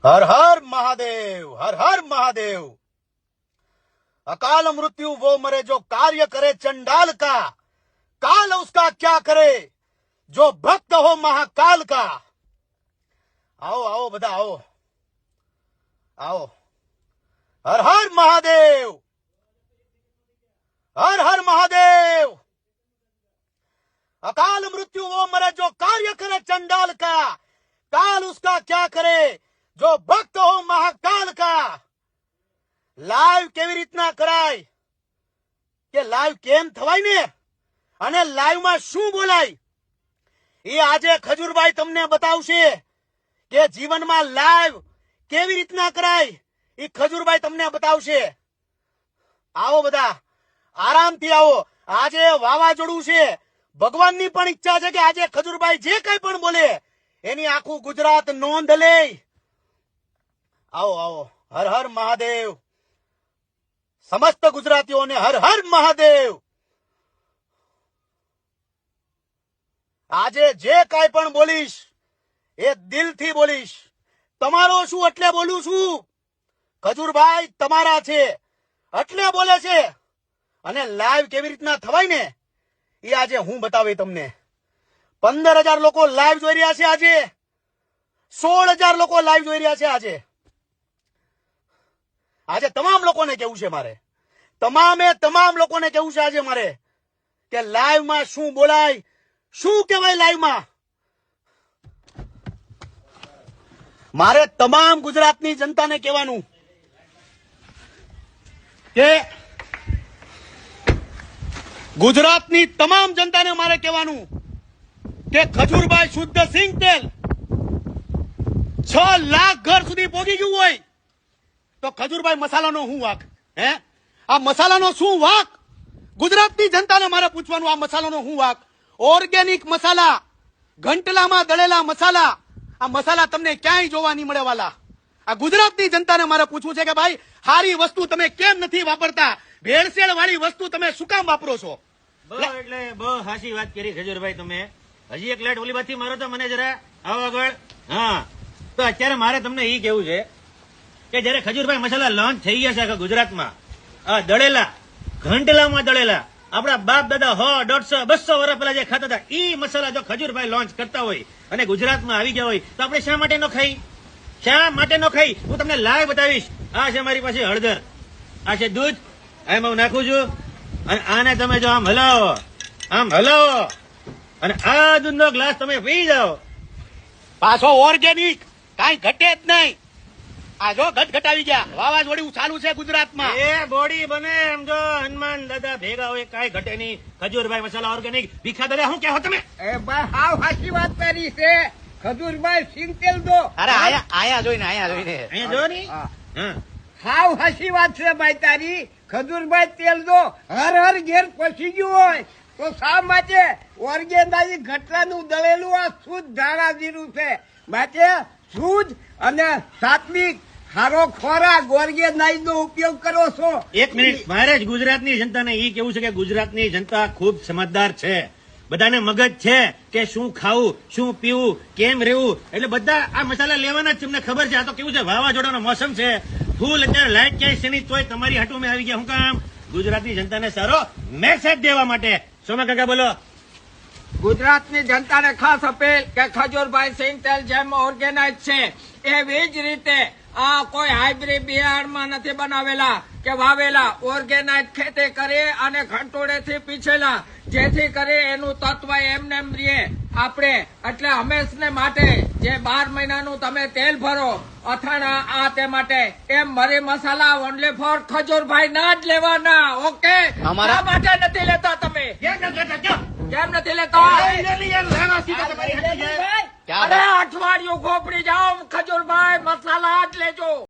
हर हर महादेव, हर हर महादेव। अकाल मृत्यु वो मरे जो कार्य करे चंडाल का, काल उसका क्या करे जो भक्त हो महाकाल का। आओ आओ बधा आओ आओ। हर हर महादेव, हर हर महादेव। अकाल मृत्यु वो मरे जो कार्य करे चंडाल का, काल उसका क्या करे जो भक्त हो महाकाल का। લાઈવ કેવી રીતના કરાય કે લાઈવ કેમ થવાય ને અને લાઈવમાં શું બોલાય એ આજે ખજૂરભાઈ તમને બતાવશે કે જીવનમાં લાઈવ કેવી રીતના કરાય એ ખજૂરભાઈ તમને બતાવશે। આવો બધા આરામથી આવો। આજે વાવાઝોડું છે, ભગવાનની પણ ઈચ્છા છે કે આજે ખજૂરભાઈ જે કંઈ પણ બોલે એની આખું ગુજરાત નોંધ લે। आओ आओ। हर हर महादेव। समस्त गुजरातीओं ने हर हर महादेव। आजे जे काई पण बोलीश ए दिल थी बोलीश। तमारो शू એટલે બોલું છું। ખજૂરભાઈ તમારા છે એટલે બોલે છે અને લાઈવ કેવી રીતના થવાય ને એ આજે હું બતાવી તમને। 15,000 લોકો લાઈવ જોઈ રહ્યા છે આજે। 16,000 લોકો લાઈવ જોઈ રહ્યા છે આજે। આજે તમામ લોકોને કેવું છે મારે, તમામ લોકોને કેવું છે આજે મારે કે લાઈવમાં શું બોલાય, શું કહેવાય લાઈવમાં। મારે તમામ ગુજરાતની જનતાને કહેવાનું કે ગુજરાતની તમામ જનતાને મારે કહેવાનું કે ખજૂરભાઈ શુદ્ધ સિંગ તેલ 6 લાખ ઘર સુધી પહોંચી ગયું હોય તો ખજૂરભાઈ મસાલાનો શું વાક હે? આ મસાલાનો શું વાક? ગુજરાતની જનતાને મારે પૂછવાનું આ મસાલાનો શું વાક? ઓર્ગેનિક મસાલા, ઘંટલામાં દળેલા મસાલા, આ મસાલા તમને ક્યાંય જોવા નહીં મળે વાલા। આ ગુજરાતની જનતાને મારે પૂછવું છે કે ભાઈ સારી વસ્તુ તમે કેમ નથી વાપરતા? ભેળસેળ વાળી વસ્તુ તમે શું કામ વાપરો છો? એટલે બહુ હાસી વાત કરી ખજૂરભાઈ તમે। હજી એક લાઈટ ઓલી બાજુથી મારો તો મને જરા આવો આગળ। હા, તો અત્યારે મારે તમને એ કેવું છે કે જયારે ખજૂરભાઈ મસાલા લોન્ચ થઈ ગયા છે આખા ગુજરાતમાં, દળેલા, ઘંટલામાં દળેલા, આપણા બાપ દાદા 100, 150, 200 વર્ષ પહેલા જે ખાતા હતા એ મસાલા જો ખજૂરભાઈ લોન્ચ કરતા હોય અને ગુજરાતમાં આવી ગયા હોય તો આપણે શા માટે ન ખાઈ? શા માટે ન ખાઈ? હું તમને લાઈવ બતાવીશ। આ છે મારી પાસે હળદર, આ છે દૂધ, એમ હું નાખું છું અને આને તમે જો આમ હલાવો અને આ દૂધનો ગ્લાસ તમે પી જાઓ। પાછો ઓર્ગેનિક, કાંઈ ઘટે જ નહીં। આ જો ઘટાવી ગયા, વાવાઝોડું ચાલુ છે ગુજરાતમાં। એ બોડી બને એમ જો હનુમાન દાદા ભેગા હોય કાંઈ ઘટે નહીં। ખજૂરભાઈ મસાલા ઓર્ગેનિક। ભીખા દાદા શું કહો તમે? એ ભાઈ હાવ હાચી વાત કરી છે। ખજૂરભાઈ સિંગ તેલ દો। અરે આયા જોઈને અહીંયા જો ની। હા, હાવ હાચી વાત છે ભાઈ તારી। ખજૂરભાઈ તેલ દો। હર હર ઘેર પસી ગયું હોય તો શા માટે? ઓર્ગેનાઇઝ ઘટલાનું દળેલું આ શુદ્ધ ધાણા જીરું છે માટે શુદ્ધ અને સાત્વિક સારો ખોરાક ઓર્ગેનાઇઝ નો ઉપયોગ કરો છો। એક મિનિટ, મારે જ ગુજરાતની જનતાને એ કેવું છે કે ગુજરાતની જનતા ખૂબ સમજદાર છે। બધાને મગજ છે કે શું ખાવું, શું પીવું, કેમ રહેવું, એટલે બધા આ મસાલા લેવાના જ તમને ખબર છે। આ તો કેવું છે, વાવાઝોડાનો મોસમ છે, ફૂલ અત્યારે લાઈટ ક્યાંય શેની તોય તમારી હાટું મેં આવી ગયા। શું કામ? ગુજરાતની જનતાને સારો મેસેજ દેવા માટે। સોમા કાકા બોલો। ગુજરાતની જનતાને ખાસ અપીલ કે ખજૂરભાઈ સિંગ તેલ જેમ ઓર્ગેનાઇઝ છે એવી જ રીતે આ કોઈ હાઇબ્રિડ બિયારણમાં નથી બનાવેલા કે વાવેલા, ઓર્ગેનાઇઝ ખેતી કરી અને ઘંટોળેથી પીછેલા, જેથી કરી એનું તત્વ એમને એમ રહે આપણે। એટલે હંમેશને માટે જે 12 મહિનાનું તમે તેલ ભરો અથાણા આ તે માટે એમ મરી મસાલા ઓનલી ફોર ખજૂરભાઈ ના જ લેવાના। ઓકે, શા માટે નથી લેતા તમે? કેમ નથી લેતા? અરે અઠવાડિયું ખોપડી જાઓ, ખજૂરભાઈ મસાલા જ લેજો।